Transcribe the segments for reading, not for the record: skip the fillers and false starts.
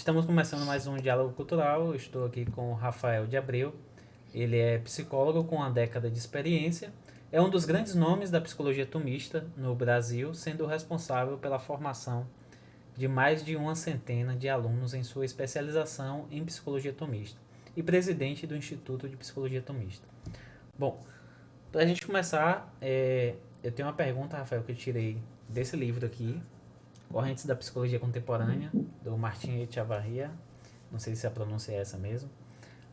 Estamos começando mais um diálogo cultural. Eu estou aqui com o Rafael de Abreu. Ele é psicólogo com uma década de experiência. É um dos grandes nomes da psicologia tomista no Brasil, sendo responsável pela formação de mais de uma centena de alunos em sua especialização em psicologia tomista e presidente do Instituto de Psicologia Tomista. Bom, para a gente começar, eu tenho uma pergunta, Rafael, que eu tirei desse livro aqui, Correntes da Psicologia Contemporânea, do Martin Echavarria. Não sei se a pronúncia é essa mesmo.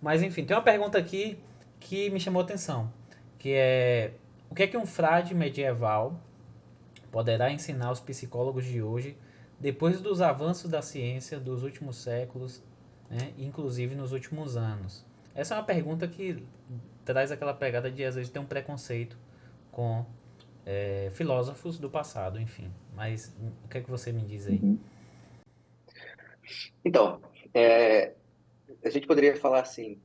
Mas, enfim, tem uma pergunta aqui que me chamou a atenção, que é: o que é que um frade medieval poderá ensinar aos psicólogos de hoje, depois dos avanços da ciência dos últimos séculos, né, inclusive nos últimos anos? Essa é uma pergunta que traz aquela pegada de, às vezes, ter um preconceito com filósofos do passado, enfim. Mas o que é que você me diz aí? Uhum. Então, é, a gente poderia falar assim,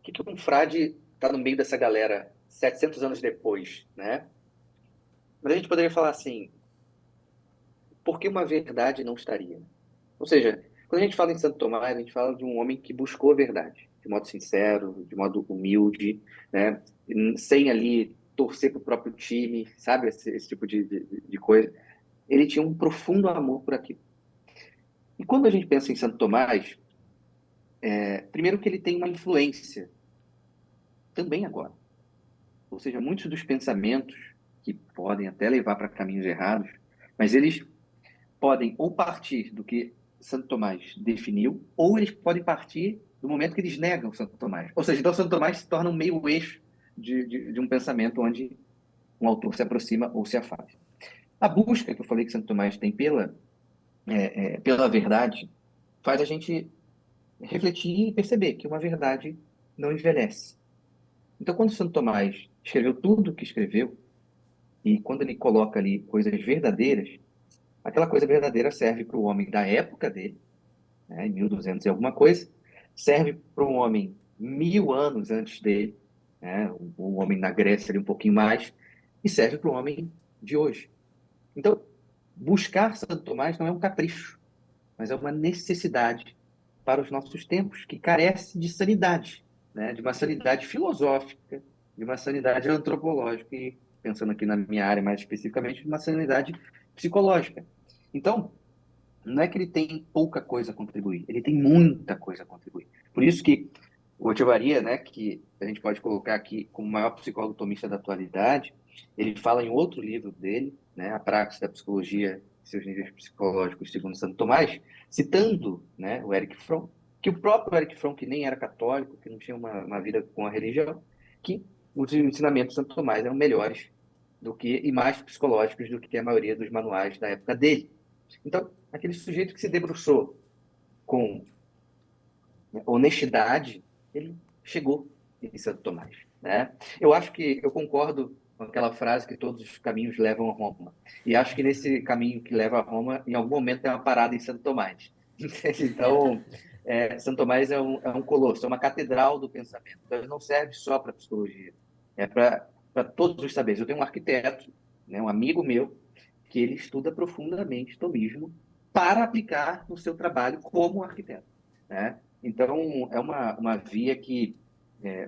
que um frade está no meio dessa galera 700 anos depois, né? Mas a gente poderia falar assim, por que uma verdade não estaria? Ou seja, quando a gente fala em Santo Tomás, a gente fala de um homem que buscou a verdade, de modo sincero, de modo humilde, né? Sem ali torcer para o próprio time, sabe? Esse tipo de coisa. Ele tinha um profundo amor por aquilo. E quando a gente pensa em Santo Tomás, primeiro que ele tem uma influência também agora. Ou seja, muitos dos pensamentos que podem até levar para caminhos errados, mas eles podem ou partir do que Santo Tomás definiu, ou eles podem partir do momento que eles negam Santo Tomás. Ou seja, então Santo Tomás se torna um meio eixo de um pensamento onde um autor se aproxima ou se afasta. A busca que eu falei que Santo Tomás tem pela verdade faz a gente refletir e perceber que uma verdade não envelhece. Então, quando Santo Tomás escreveu tudo o que escreveu, e quando ele coloca ali coisas verdadeiras, aquela coisa verdadeira serve para o homem da época dele, né, em 1200 e alguma coisa, serve para um homem 1000 anos antes dele, né, um homem na Grécia ali um pouquinho mais, e serve para o homem de hoje. Então, buscar Santo Tomás não é um capricho, mas é uma necessidade para os nossos tempos, que carece de sanidade, né? De uma sanidade filosófica, de uma sanidade antropológica e, pensando aqui na minha área mais especificamente, de uma sanidade psicológica. Então, não é que ele tem pouca coisa a contribuir, ele tem muita coisa a contribuir. Por isso que o Echevarria, né, que a gente pode colocar aqui como o maior psicólogo tomista da atualidade, ele fala em outro livro dele, né, A Praxis da Psicologia e seus níveis psicológicos segundo Santo Tomás, citando, né, o Erich Fromm, que o próprio Erich Fromm, que nem era católico, que não tinha uma vida com a religião, que os ensinamentos de Santo Tomás eram melhores do que e mais psicológicos do que a maioria dos manuais da época dele. Então, aquele sujeito que se debruçou com honestidade, ele chegou em Santo Tomás, né? Eu acho que eu concordo com aquela frase que todos os caminhos levam a Roma. E acho que nesse caminho que leva a Roma, em algum momento tem uma parada em Santo Tomás. Então, Santo Tomás é um colosso, é uma catedral do pensamento. Então, ele não serve só para psicologia, é para todos os saberes. Eu tenho um arquiteto, né, um amigo meu, que ele estuda profundamente tomismo para aplicar no seu trabalho como arquiteto, né? Então, é uma via que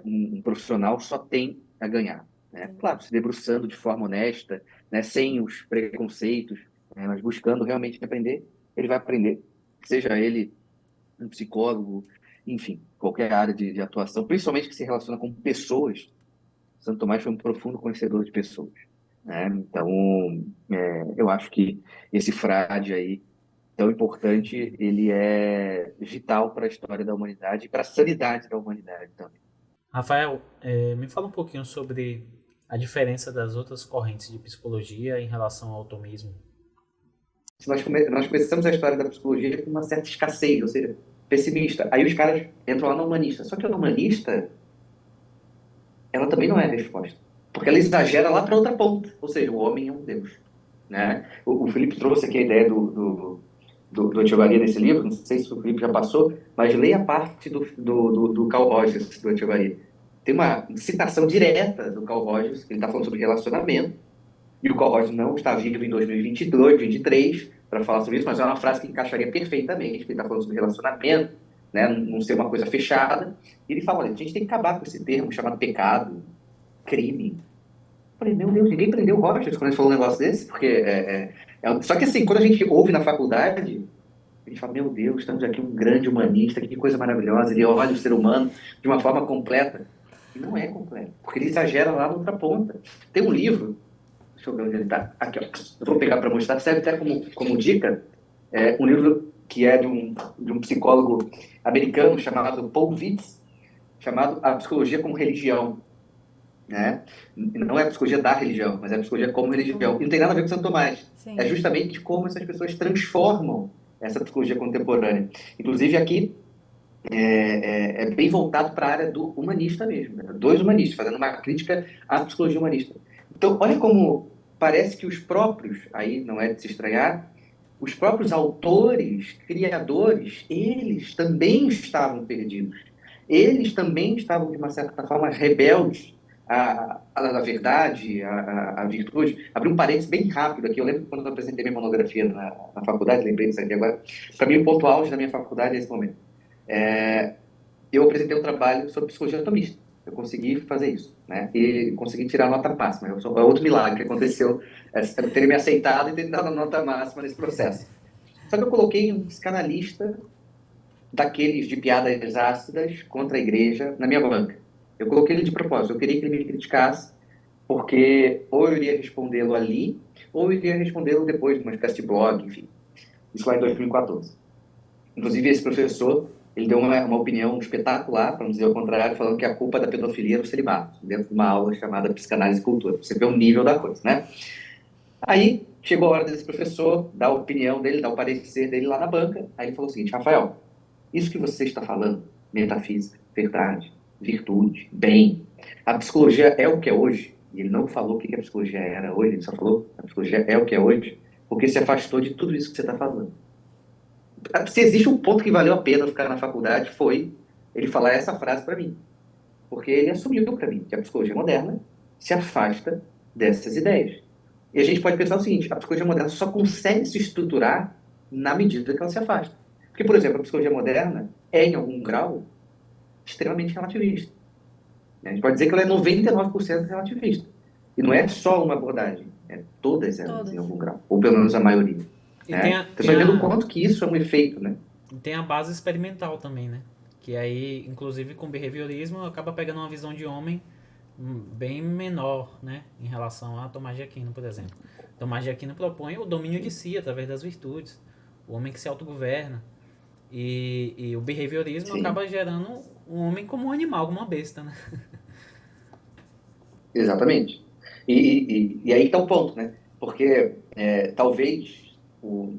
um profissional só tem a ganhar, né? Claro, se debruçando de forma honesta, né, sem os preconceitos, né, mas buscando realmente aprender, ele vai aprender, seja ele um psicólogo, enfim, qualquer área de atuação, principalmente que se relaciona com pessoas. Santo Tomás foi um profundo conhecedor de pessoas, né? Então, eu acho que esse frade aí tão importante, ele é vital para a história da humanidade e para a sanidade da humanidade também. Rafael, me fala um pouquinho sobre a diferença das outras correntes de psicologia em relação ao tomismo. Se nós começamos a história da psicologia com uma certa escassez, ou seja, pessimista. Aí os caras entram lá no humanista. Só que a humanista, ela também não é a resposta. Porque ela exagera lá para outra ponta. Ou seja, o homem é um Deus, né? O Felipe trouxe aqui a ideia do Echevarria nesse livro, não sei se o Felipe já passou, mas leia a parte do Carl Rogers, do Echevarria. Tem uma citação direta do Carl Rogers, que ele está falando sobre relacionamento, e o Carl Rogers não está vivo em 2022, 2023, para falar sobre isso, mas é uma frase que encaixaria perfeitamente, porque ele está falando sobre relacionamento, né? Não ser uma coisa fechada. E ele fala, olha, a gente tem que acabar com esse termo chamado pecado, crime. Eu falei, meu Deus, ninguém prendeu o Rogers quando ele falou um negócio desse, porque só que assim, quando a gente ouve na faculdade, a gente fala, meu Deus, estamos aqui um grande humanista, que coisa maravilhosa, ele olha o ser humano de uma forma completa. E não é completo, porque ele exagera lá na outra ponta. Tem um livro, deixa eu ver onde ele está, aqui, ó, eu vou pegar para mostrar, serve até como dica, um livro que é de um psicólogo americano chamado Paul Vitz, chamado A Psicologia como Religião. Né? Não é a psicologia da religião, mas é a psicologia como religião. E não tem nada a ver com Santo Tomás. Sim. É justamente como essas pessoas transformam essa psicologia contemporânea. Inclusive aqui é bem voltado para a área do humanista mesmo, né? Dois humanistas, fazendo uma crítica à psicologia humanista. Então, olha como parece que os próprios, aí não é de se estranhar, os próprios autores, criadores, eles também estavam perdidos. Eles também estavam, de uma certa forma, rebeldes à verdade, à virtude. Abri um parênteses bem rápido aqui. Eu lembro quando eu apresentei minha monografia na faculdade, lembrei disso aqui agora. Para mim, o ponto auge da minha faculdade é esse momento. Eu apresentei um trabalho sobre psicologia atomista. Eu consegui fazer isso, né? E consegui tirar a nota máxima. É outro milagre que aconteceu, ter me aceitado e ter dado a nota máxima nesse processo. Só que eu coloquei um psicanalista daqueles de piadas ácidas contra a igreja na minha banca. Eu coloquei ele de propósito. Eu queria que ele me criticasse, porque ou eu iria respondê-lo ali, ou eu iria respondê-lo depois de uma espécie de blog, enfim. Isso lá em 2014. Inclusive, esse professor, ele deu uma opinião espetacular, para não dizer o contrário, falando que a culpa da pedofilia era o celibato, dentro de uma aula chamada Psicanálise e Cultura. Você vê o nível da coisa, né? Aí, chegou a hora desse professor dar a opinião dele, dar o parecer dele lá na banca. Aí ele falou o seguinte: Rafael, isso que você está falando, metafísica, verdade, virtude, bem, a psicologia é o que é hoje. E ele não falou o que a psicologia era hoje, ele só falou a psicologia é o que é hoje, porque se afastou de tudo isso que você está falando. Se existe um ponto que valeu a pena ficar na faculdade, foi ele falar essa frase para mim. Porque ele assumiu para mim que a psicologia moderna se afasta dessas ideias. E a gente pode pensar o seguinte: a psicologia moderna só consegue se estruturar na medida que ela se afasta. Porque, por exemplo, a psicologia moderna é, em algum grau, extremamente relativista. A gente pode dizer que ela é 99% relativista. E não é só uma abordagem, é todas elas, em algum grau. Ou pelo menos a maioria. E Você vai vendo o quanto que isso é um efeito, né? Tem a base experimental também, né? Que aí, inclusive com o behaviorismo, acaba pegando uma visão de homem bem menor, né? Em relação a Tomás de Aquino, por exemplo. Tomás de Aquino propõe o domínio de si através das virtudes. O homem que se autogoverna. E o behaviorismo acaba gerando um homem como um animal, como uma besta, né? Exatamente. E aí está o ponto, né? Porque talvez o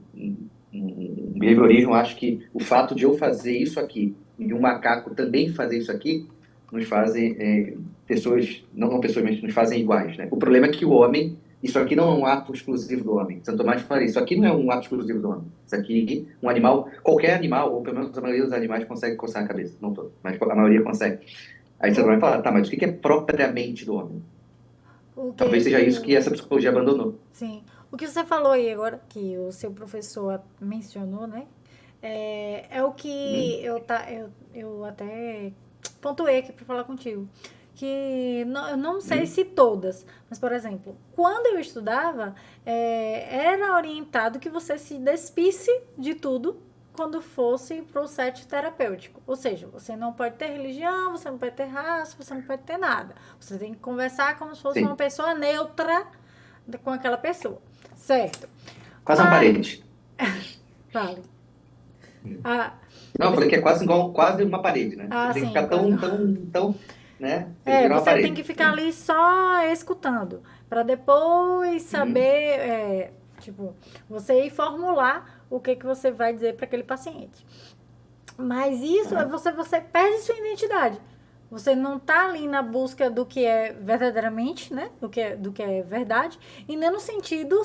behaviorismo acho que o fato de eu fazer isso aqui e um macaco também fazer isso aqui nos fazem pessoas, não pessoas, mas nos fazem iguais, né? O problema é que o homem, isso aqui não é um ato exclusivo do homem. Santo Tomás fala isso aqui não é um ato exclusivo do homem. Isso aqui, um animal, qualquer animal, ou pelo menos a maioria dos animais consegue coçar a cabeça. Não todos, mas a maioria consegue. Aí você vai falar, tá, mas o que é propriamente do homem? Talvez seja isso que essa psicologia abandonou. Sim. O que você falou aí agora, que o seu professor mencionou, né? É o que eu até pontuei aqui para falar contigo. Que eu não sei se todas, mas, por exemplo, quando eu estudava, era orientado que você se despisse de tudo quando fosse para o set terapêutico. Ou seja, você não pode ter religião, você não pode ter raça, você não pode ter nada. Você tem que conversar como se fosse uma pessoa neutra com aquela pessoa. Certo? Quase uma parede. Vale. Não, eu falei que é quase uma parede, né? Você tem que ficar tão, né? Você tem que ficar ali só escutando, para depois saber, você ir formular o que você vai dizer para aquele paciente. Mas isso, você perde sua identidade. Você não está ali na busca do que é verdadeiramente, né? Do que é verdade, e nem no sentido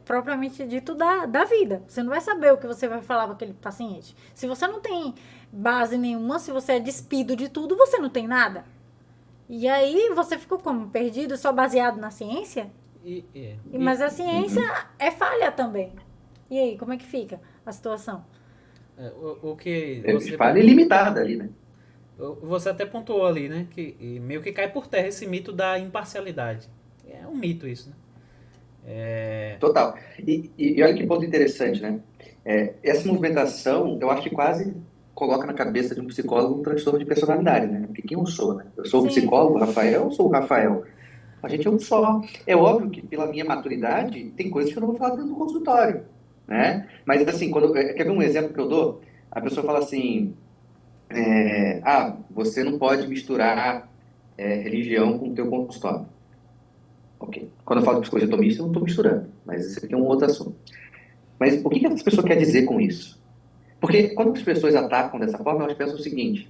propriamente dito da vida. Você não vai saber o que você vai falar para aquele paciente. Se você não tem base nenhuma, se você é despido de tudo, você não tem nada. E aí você ficou como? Perdido, só baseado na ciência? Mas a ciência é falha também. E aí, como é que fica a situação? O que você Falha ilimitada ali, né? Você até pontuou ali, né? Que meio que cai por terra esse mito da imparcialidade. É um mito isso, né? Total. E olha que ponto interessante, né? Essa movimentação, eu acho que quase coloca na cabeça de um psicólogo um transtorno de personalidade, né? Porque quem eu sou, né? Eu sou o Sim, psicólogo, Rafael, eu sou o Rafael. A gente é um só. É óbvio que, pela minha maturidade, tem coisas que eu não vou falar dentro do consultório, né? Mas, assim, quer ver um exemplo que eu dou? A pessoa fala assim, você não pode misturar religião com o teu consultório. Ok. Quando eu falo de psicologia atomista, eu não estou misturando, mas esse aqui é um outro assunto. Mas o que essa pessoa quer dizer com isso? Porque quando as pessoas atacam dessa forma, elas pensam o seguinte,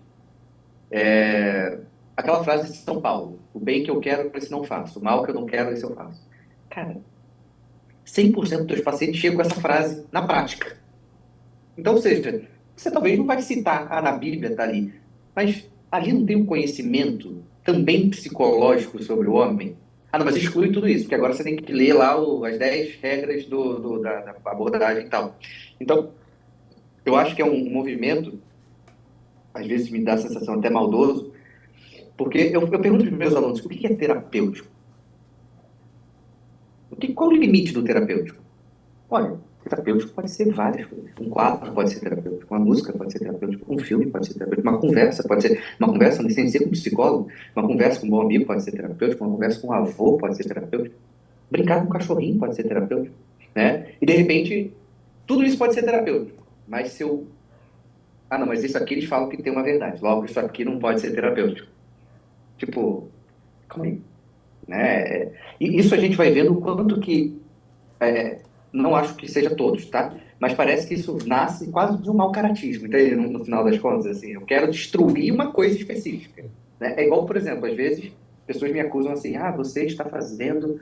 aquela frase de São Paulo, o bem que eu quero, esse não faço, o mal que eu não quero, esse eu faço. Cara, 100% dos teus pacientes chegam com essa frase na prática. Então, ou seja, você talvez não vai citar, na Bíblia está ali, mas ali não tem um conhecimento também psicológico sobre o homem? Não, mas exclui tudo isso, porque agora você tem que ler lá as 10 regras da abordagem e tal. Então, eu acho que é um movimento, às vezes me dá a sensação até maldoso, porque eu pergunto para os meus alunos, o que é terapêutico? Qual o limite do terapêutico? Olha, terapêutico pode ser várias coisas. Um quadro pode ser terapêutico, uma música pode ser terapêutico, um filme pode ser terapêutico, uma conversa pode ser, uma conversa sem ser com um psicólogo, uma conversa com um bom amigo pode ser terapêutico, uma conversa com um avô pode ser terapêutico, brincar com um cachorrinho pode ser terapêutico, né? E de repente, tudo isso pode ser terapêutico, mas se eu... não, mas isso aqui eles falam que tem uma verdade, logo isso aqui não pode ser terapêutico. Tipo, calma aí, né? E isso a gente vai vendo o quanto que não acho que seja todos, tá? Mas parece que isso nasce quase de um mau caratismo, entende? No final das contas, assim, eu quero destruir uma coisa específica, né? É igual, por exemplo, às vezes pessoas me acusam assim, você está fazendo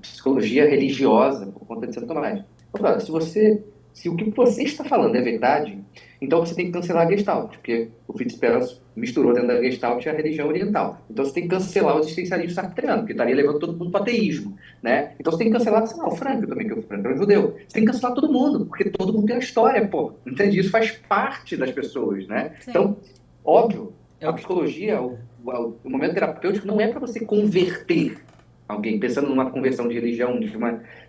psicologia religiosa por conta de Santo Tomás. Eu falo, se o que você está falando é verdade, então você tem que cancelar a Gestalt, porque o Fitzgerald misturou dentro da Gestalt a religião oriental. Então você tem que cancelar o existencialismo sartreano, porque estaria levando todo mundo para o ateísmo, né? Então você tem que cancelar, sei lá, o Franco também, que o Franco é um judeu. Você tem que cancelar todo mundo, porque todo mundo tem a história, pô. Entende? Isso faz parte das pessoas, né? sim. Então, óbvio, É a o que, psicologia, o momento terapêutico não é para você converter alguém, pensando numa conversão de religião,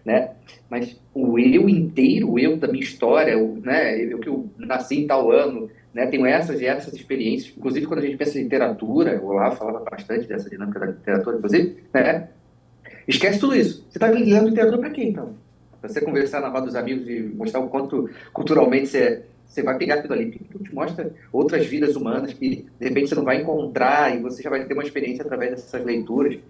né? Mas o eu inteiro, o eu da minha história, né? Que eu nasci em tal ano, né? Tenho essas e essas experiências. Inclusive, quando a gente pensa em literatura, o Olavo falava bastante dessa dinâmica da literatura, inclusive, né? Esquece tudo isso. Você está lendo literatura para quê, então? Para você conversar na roda dos amigos e mostrar o quanto culturalmente você vai pegar aquilo ali, porque te mostra outras vidas humanas que, de repente, você não vai encontrar e você já vai ter uma experiência através dessas leituras.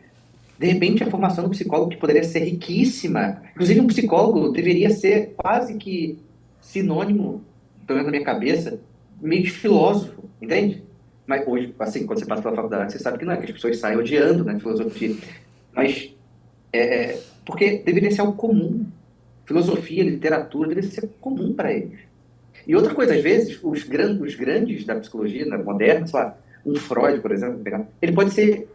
De repente, a formação do psicólogo que poderia ser riquíssima. Inclusive, um psicólogo deveria ser quase que sinônimo, pelo menos na minha cabeça, meio de filósofo, entende? Mas hoje, assim, quando você passa pela faculdade, você sabe que não é, que as pessoas saem odiando, né, filosofia. Mas, porque deveria ser algo comum. Filosofia, literatura, deveria ser comum para eles. E outra coisa, às vezes, os grandes da psicologia moderna, sei lá, um Freud, por exemplo, ele pode ser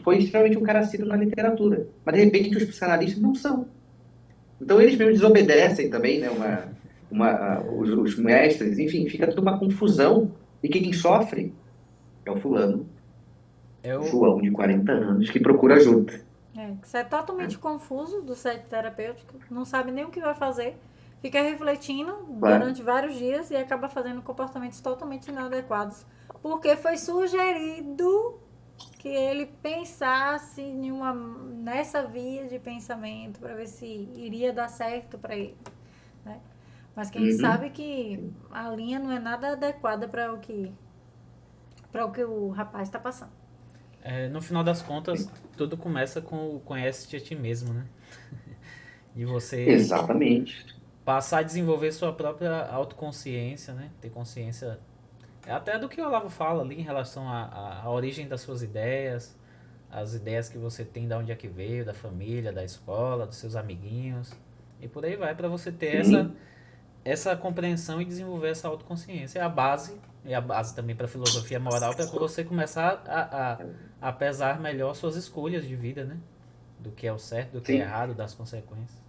foi extremamente um cara assíduo na literatura, mas de repente os psicanalistas não são. Então eles mesmo desobedecem também, né, os mestres, enfim, fica tudo uma confusão. E quem sofre é o fulano, é o o, João, de 40 anos, que procura ajuda. Você é totalmente confuso do set terapêutico, não sabe nem o que vai fazer, fica refletindo Claro. durante vários dias e acaba fazendo comportamentos totalmente inadequados. Porque foi sugerido que ele pensasse nessa via de pensamento para ver se iria dar certo para ele, né? Mas quem sabe que a linha não é nada adequada para o que o rapaz está passando. no final das contas, tudo começa com o conhece-te a ti mesmo, né? De você Exatamente. passar a desenvolver sua própria autoconsciência, né? Ter consciência até do que o Olavo fala ali em relação à origem das suas ideias, as ideias que você tem, de onde é que veio, da família, da escola, dos seus amiguinhos, e por aí vai, para você ter essa compreensão e desenvolver essa autoconsciência. É a base também para a filosofia moral, para você começar a pesar melhor suas escolhas de vida, né? Do que é o certo, do que é Sim. errado, das consequências.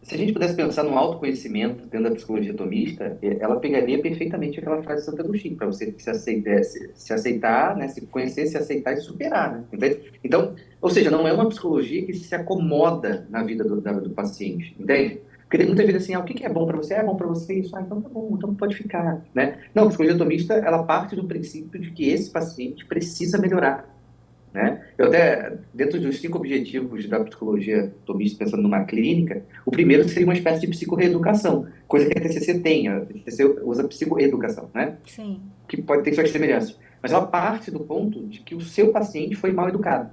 Se a gente pudesse pensar no autoconhecimento dentro da psicologia tomista, ela pegaria perfeitamente aquela frase de Santo Agostinho, para você se aceitar, né, se conhecer, se aceitar e superar, né? Entende? Então, ou seja, não é uma psicologia que se acomoda na vida do paciente, entende? Porque tem muita gente assim, ah, o que que é bom para você? É bom para você isso? Ah, então tá bom, então pode ficar, né? Não, a psicologia tomista, ela parte do princípio de que esse paciente precisa melhorar, né? Eu até, dentro dos 5 objetivos da psicologia tomista, pensando numa clínica, o primeiro seria uma espécie de psicorreeducação, coisa que a TCC tem, a TCC usa psicoeducação, né? Sim. Que pode ter suas semelhanças. Mas ela parte do ponto de que o seu paciente foi mal educado,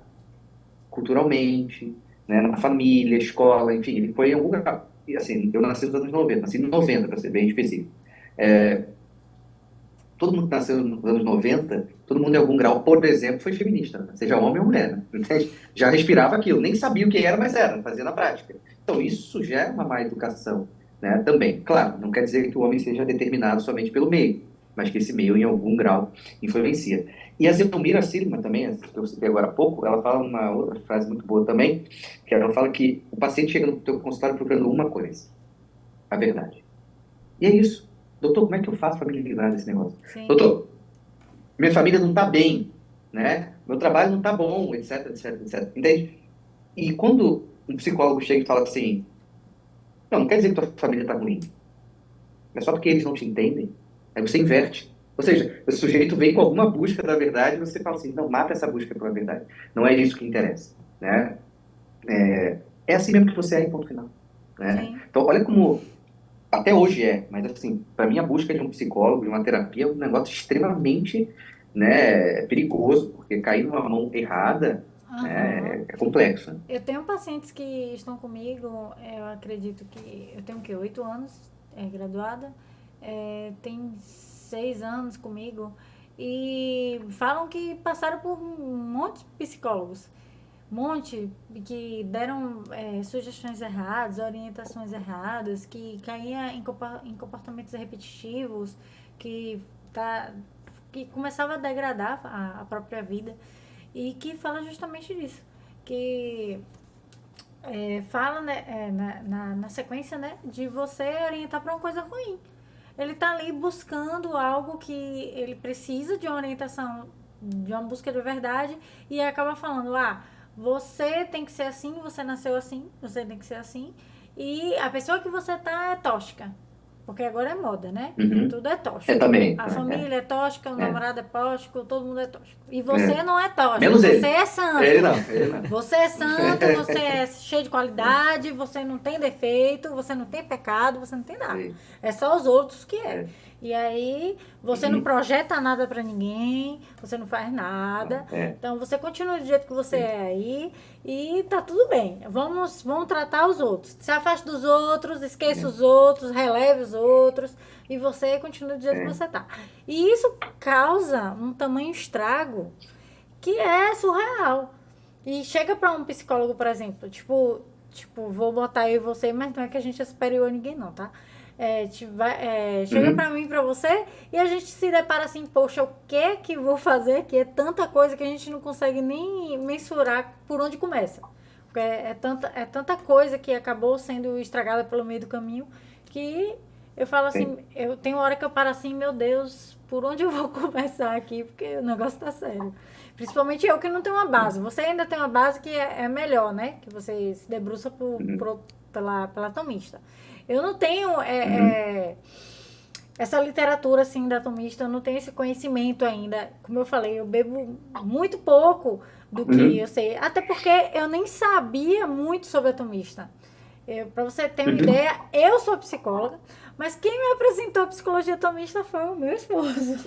culturalmente, né, na família, escola, enfim, ele foi em algum lugar. E assim, eu nasci nos anos 90, nasci em 90, para ser bem específico. Todo mundo que nasceu nos anos 90, todo mundo em algum grau, por exemplo, foi feminista, né? Seja homem ou mulher, né? Entende? Já respirava aquilo, nem sabia o que era, mas era, fazia na prática. Então, isso gera uma má educação, né? Também. Claro, não quer dizer que o homem seja determinado somente pelo meio, mas que esse meio, em algum grau, influencia. E a Zelmira Silma também, que eu citei agora há pouco, ela fala uma outra frase muito boa também, que ela fala que o paciente chega no teu consultório procurando uma coisa, a verdade. E é isso. Doutor, como é que eu faço para me livrar desse negócio? Sim. Doutor, minha família não está bem, né? Meu trabalho não está bom, etc, etc, etc. Entende? E quando um psicólogo chega e fala assim, não quer dizer que tua família está ruim, é só porque eles não te entendem. Aí você inverte. Ou seja, o sujeito vem com alguma busca da verdade e você fala assim, não, mata essa busca pela verdade. Não é isso que interessa, né? É assim mesmo que você é em ponto final, né? Sim. Então, olha como até hoje mas assim, para mim a busca de um psicólogo, de uma terapia, é um negócio extremamente, né, perigoso, porque cair numa mão errada, Aham. né, é complexo. Né? Eu tenho pacientes que estão comigo, eu acredito que eu tenho o quê? 8 anos, graduada, tem 6 anos comigo e falam que passaram por um monte de psicólogos, um monte que deram sugestões erradas, orientações erradas, que caía em comportamentos repetitivos, que tá, que começava a degradar a própria vida e que fala justamente disso, que fala, né, na sequência, né, de você orientar para uma coisa ruim. Ele tá ali buscando algo que ele precisa de uma orientação, de uma busca de verdade, e acaba falando, você tem que ser assim, você nasceu assim, você tem que ser assim, e a pessoa que você tá é tóxica. Porque agora é moda, né? Uhum. Tudo é tóxico. Também. A família é tóxica, o É, namorado é tóxico, todo mundo é tóxico. E você não é tóxico, Menos você ele. é santo. Ele não. Você é santo, você é cheio de qualidade, você não tem defeito, você não tem pecado, você não tem nada. Sim. É só os outros que é. E aí, você não Uhum. projeta nada pra ninguém, você não faz nada. Então, você continua do jeito que você é aí e tá tudo bem. Vamos tratar os outros. Se afaste dos outros, esqueça os outros, releve os outros e você continua do jeito que você tá. E isso causa um tamanho estrago que é surreal. E chega pra um psicólogo, por exemplo, tipo, vou botar eu e você, mas não é que a gente é superior a ninguém não, tá? Chega Uhum. pra mim, pra você, e a gente se depara assim, poxa, o que vou fazer? Que é tanta coisa que a gente não consegue nem mensurar por onde começa. Porque é tanta coisa que acabou sendo estragada pelo meio do caminho, que eu falo assim, Sim. eu tenho hora que eu paro assim, meu Deus, por onde eu vou começar aqui? Porque o negócio tá sério. Principalmente eu que não tenho uma base. Você ainda tem uma base que é melhor, né? Que você se debruça Uhum. pela tomista. Eu não tenho Uhum. essa literatura assim da tomista, eu não tenho esse conhecimento ainda. Como eu falei, eu bebo muito pouco do que eu Uhum. sei. Até porque eu nem sabia muito sobre a tomista. Para você ter uma Uhum. ideia, eu sou psicóloga, mas quem me apresentou a psicologia tomista foi o meu esposo.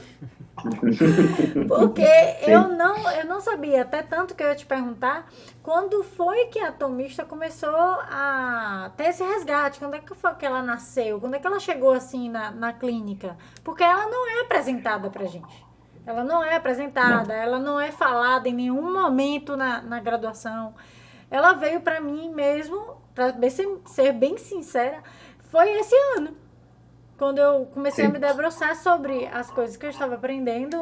Porque Sim. eu não sabia, até tanto que eu ia te perguntar, quando foi que a tomista começou a ter esse resgate? Quando é que foi que ela nasceu? Quando é que ela chegou assim na clínica? Porque ela não é apresentada pra gente. Ela não é apresentada, Não. ela não é falada em nenhum momento na graduação. Ela veio pra mim mesmo, pra ser bem sincera, foi esse ano. Quando eu comecei a me Sim. debruçar sobre as coisas que eu estava aprendendo,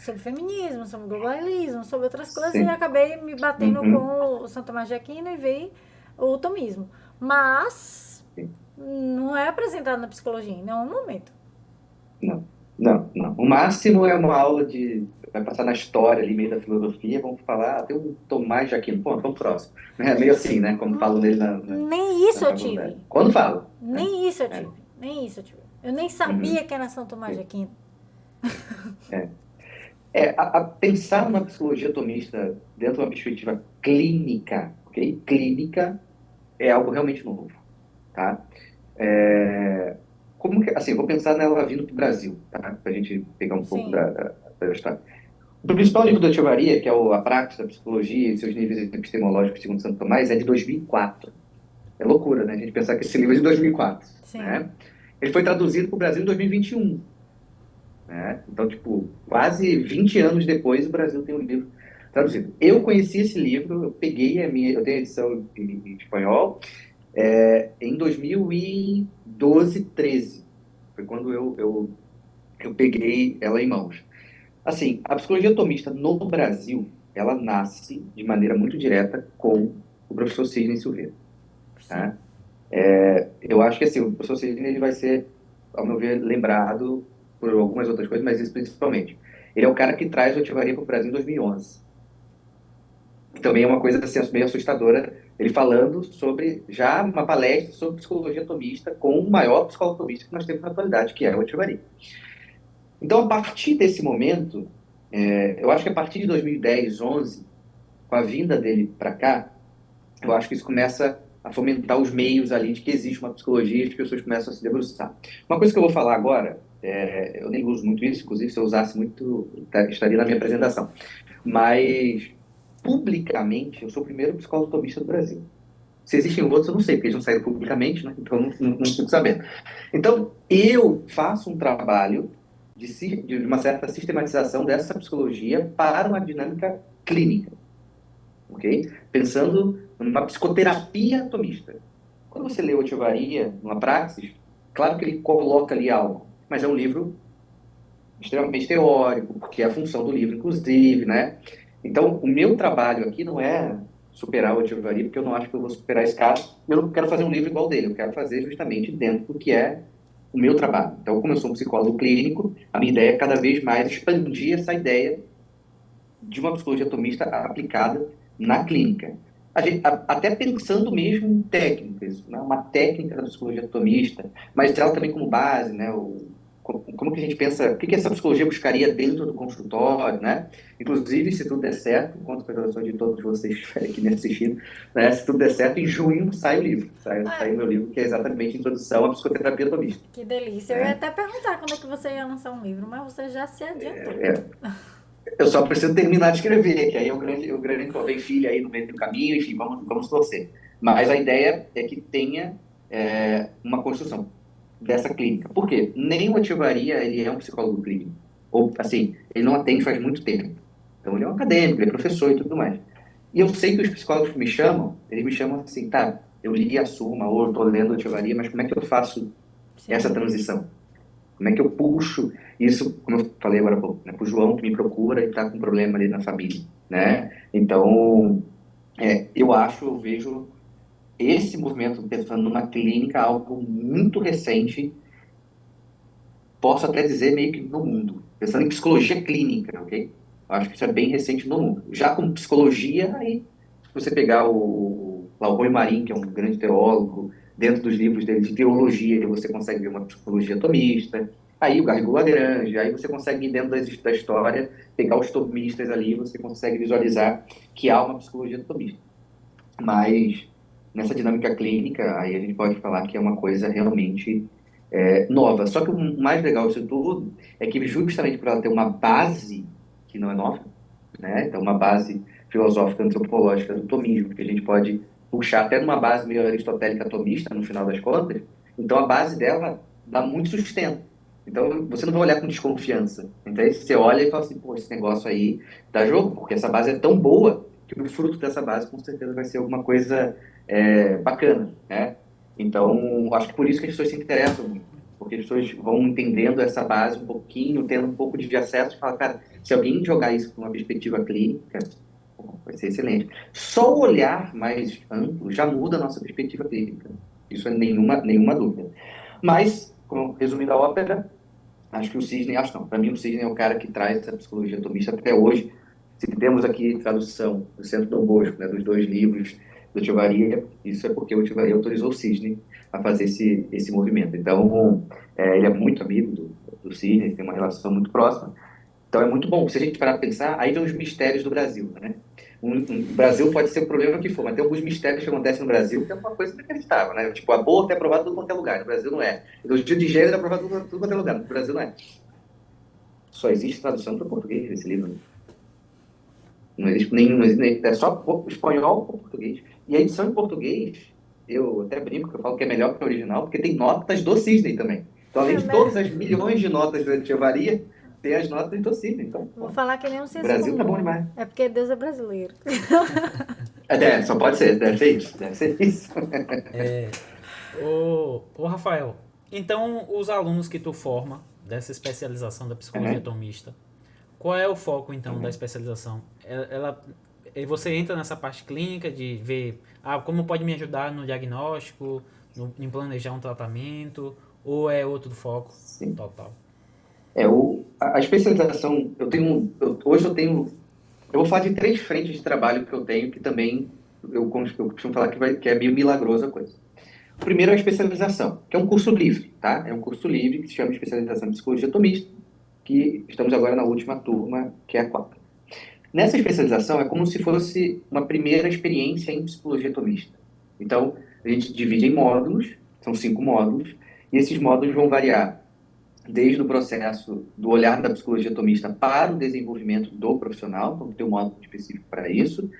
sobre feminismo, sobre globalismo, sobre outras coisas, e Sim. acabei me batendo Uhum. com o Santo Tomás de Aquino e vi o tomismo. Mas Sim. não é apresentado na psicologia em nenhum momento. Não, não, não. O máximo é uma aula de. Vai passar na história ali, meio da filosofia, vamos falar, tem um Tomás de Aquino, pô, vamos próximo. É meio assim, né? Como falam dele Nem isso na eu faculdade. tive. Quando falo, né? Nem isso eu É. tive. Nem isso eu tive. Eu nem Uhum. sabia que era São Tomás de Aquino. Pensar numa psicologia tomista dentro de uma perspectiva clínica, ok? Clínica é algo realmente novo, tá? Como que, assim, vou pensar nela vindo para o Brasil, tá? Para a gente pegar um pouco Sim, da história. O principal livro da Echevarria, que é A Prática da Psicologia e seus níveis epistemológicos, segundo Santo Tomás, é de 2004. É loucura, né? A gente pensar que esse livro é de 2004, sim. né? Ele foi traduzido para o Brasil em 2021, né? Então, tipo, quase 20 anos depois, o Brasil tem um livro traduzido. Eu conheci esse livro, eu peguei eu tenho a edição em espanhol, em 2012, 13. Foi quando eu peguei ela em mãos. Assim, a psicologia atomista no Brasil, ela nasce de maneira muito direta com o professor Sidney Silveira, Sim. tá? Eu acho que assim, o professor Sidney ele vai ser, ao meu ver, lembrado por algumas outras coisas, mas isso principalmente. Ele é o cara que traz o Ativaria para o Brasil em 2011. Também é uma coisa assim, meio assustadora, ele falando sobre já uma palestra sobre psicologia atomista com o maior psicólogo atomista que nós temos na atualidade, que é o Ativaria. Então, a partir desse momento, eu acho que a partir de 2010, 11, com a vinda dele para cá, eu acho que isso começa a fomentar os meios ali de que existe uma psicologia e as pessoas começam a se debruçar. Uma coisa que eu vou falar agora, eu nem uso muito isso, inclusive se eu usasse muito, estaria na minha apresentação. Mas, publicamente, eu sou o primeiro psicólogo atomista do Brasil. Se existem outros, eu não sei, porque eles não saíram publicamente, né? Então, não fico sabendo. Então, eu faço um trabalho de uma certa sistematização dessa psicologia para uma dinâmica clínica, ok? Pensando numa psicoterapia atomista. Quando você lê o Echevarria, numa praxis, claro que ele coloca ali algo, mas é um livro extremamente teórico, porque é a função do livro, inclusive, né? Então, o meu trabalho aqui não é superar o Echevarria, porque eu não acho que eu vou superar esse cara. Eu não quero fazer um livro igual dele, eu quero fazer justamente dentro do que é o meu trabalho. Então, como eu sou um psicólogo clínico, a minha ideia é cada vez mais expandir essa ideia de uma psicologia atomista aplicada na clínica. Até pensando mesmo em técnicas, né? Uma técnica da psicologia atomista, mas ela também como base, né? Como que a gente pensa, o que essa psicologia buscaria dentro do consultório, né? Inclusive, se tudo der certo, conto com a relação de todos vocês que estiverem aqui me assistindo, né? Se tudo der certo, em junho sai o livro, sai o meu livro, que é exatamente a Introdução à Psicoterapia Atomista, Que delícia. Eu ia né? até perguntar quando é que você ia lançar um livro, mas você já se adiantou. Eu só preciso terminar de escrever, que aí o grande vem filho aí no meio do caminho, enfim, vamos torcer. Mas a ideia é que tenha uma construção dessa clínica. Por quê? Nem o Ativaria, ele é um psicólogo clínico. Ou, assim, ele não atende faz muito tempo. Então, ele é um acadêmico, ele é professor e tudo mais. E eu sei que os psicólogos que me chamam, eles me chamam assim, tá, eu li a Suma, ou eu estou lendo o Ativaria, mas como é que eu faço essa Sim. transição? Como é que eu puxo isso, como eu falei agora há pouco, né, para o João que me procura e está com um problema ali na família, né? Então, eu vejo esse movimento pensando numa clínica algo muito recente, posso até dizer meio que no mundo, pensando em psicologia clínica, ok? Eu acho que isso é bem recente no mundo. Já com psicologia, aí, se você pegar lá, o Rui Marim, que é um grande teólogo, dentro dos livros dele de teologia, você consegue ver uma psicologia tomista. Aí o Garrigou Lagrange, aí você consegue, dentro da história, pegar os tomistas ali, você consegue visualizar que há uma psicologia tomista. Mas nessa dinâmica clínica, aí a gente pode falar que é uma coisa realmente nova. Só que o mais legal disso tudo é que justamente por ela ter uma base que não é nova, né? Então uma base filosófica antropológica do tomismo, que a gente pode puxar até numa base meio aristotélica tomista, no final das contas. Então a base dela dá muito sustento. Então você não vai olhar com desconfiança. Então você olha e fala assim, pô, esse negócio aí dá jogo, porque essa base é tão boa que o fruto dessa base com certeza vai ser alguma coisa bacana, né? Então, acho que por isso que as pessoas se interessam muito, porque as pessoas vão entendendo essa base um pouquinho, tendo um pouco de acesso e falam, cara, se alguém jogar isso com uma perspectiva clínica, Vai ser excelente. Só o olhar mais amplo já muda a nossa perspectiva clínica. Isso é nenhuma dúvida. Mas, resumindo a ópera, acho que o Sidney, acho não, para mim o Sidney é o cara que traz essa psicologia atomista até hoje. Se temos aqui tradução do Centro Dom Bosco, né, dos 2 livros do Echevarria, isso é porque o Echevarria autorizou o Sidney a fazer esse movimento. Então, ele é muito amigo do Sidney, tem uma relação muito próxima. Então é muito bom. Se a gente parar para pensar, aí vem os mistérios do Brasil, né? O Brasil pode ser o problema que for, mas tem alguns mistérios que acontecem no Brasil que é uma coisa inacreditável, né? Tipo, aborto é aprovado em tudo quanto é lugar, no Brasil não é. Ideologia de gênero é aprovado em tudo quanto é lugar, no Brasil não é. Só existe tradução para o português desse livro, né? Não existe nenhum, é só espanhol ou português. E a edição em português, eu até brinco que eu falo que é melhor que a original, porque tem notas do Sidney também. Então, além de todas as milhões de notas da Echevarria, tem as notas do Sidney. Então, Vou falar que nem um o senso Brasil tá bom comum. demais. É porque Deus é brasileiro. Só pode ser, deve ser isso, deve ser isso. Ô Rafael, então os alunos que tu forma dessa especialização da psicologia Uhum. atomista, qual é o foco então da especialização? Você entra nessa parte clínica de ver como pode me ajudar no diagnóstico, em planejar um tratamento, ou é outro foco Sim. total? A especialização, hoje eu tenho, eu vou falar de 3 frentes de trabalho que eu tenho, que também eu costumo falar que é meio milagrosa a coisa. O primeiro é a especialização, que é um curso livre, tá? É um curso livre que se chama Especialização em Psicologia Atomista, que estamos agora na última turma, que é a 4ª. Nessa especialização é como se fosse uma primeira experiência em psicologia atomista. Então, a gente divide em módulos, são 5 módulos, e esses módulos vão variar desde o processo do olhar da psicologia atomista para o desenvolvimento do profissional, então tem um módulo específico para isso.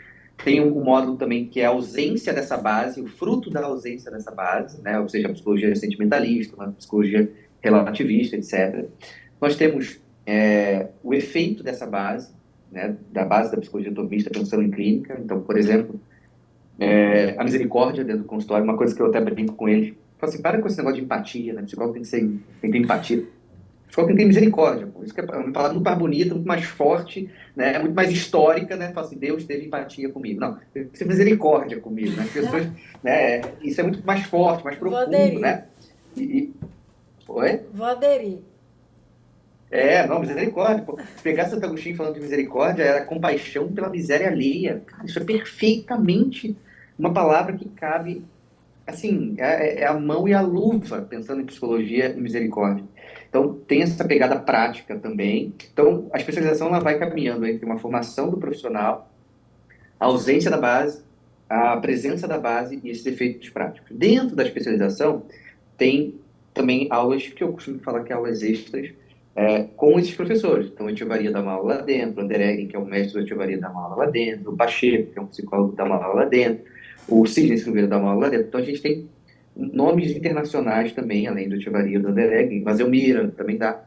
Tem um módulo também que é a ausência dessa base, o fruto da ausência dessa base, né? Ou seja, a psicologia sentimentalista, a psicologia relativista, etc. Nós temos o efeito dessa base, né? Da base da psicologia atomista pensando em clínica. Então, por exemplo, a misericórdia dentro do consultório, uma coisa que eu até brinco com ele, falo assim, para com esse negócio de empatia, né? O psicólogo tem que ter empatia. Só que tem misericórdia, pô. Isso que é uma palavra muito mais bonita, muito mais forte, né? Muito mais histórica, né? Fala assim, Deus teve empatia comigo. Não, tem que ter misericórdia comigo, né? As pessoas, né? Isso é muito mais forte, mais Vou profundo, aderir. né? Oi? Vou aderir. Não, misericórdia. Pô. Pegar Santo Agostinho falando de misericórdia era compaixão pela miséria alheia. Cara, isso é perfeitamente uma palavra que cabe, assim, é a mão e a luva, pensando em psicologia e misericórdia. Então, tem essa pegada prática também. Então, a especialização ela vai caminhando entre uma formação do profissional, a ausência da base, a presença da base e esses efeitos práticos. Dentro da especialização, tem também aulas que eu costumo falar que é aulas extras, com esses professores. Então, a Echevarria dá uma aula lá dentro, o Andereggen, que é o mestre da Echevarria, dá uma aula lá dentro, o Pacheco, que é um psicólogo, dá uma aula lá dentro, o Sidney Silveira dá uma aula lá dentro. Então, a gente tem nomes internacionais também, além do Echevarria e do Andereggen, mas Elmira também dá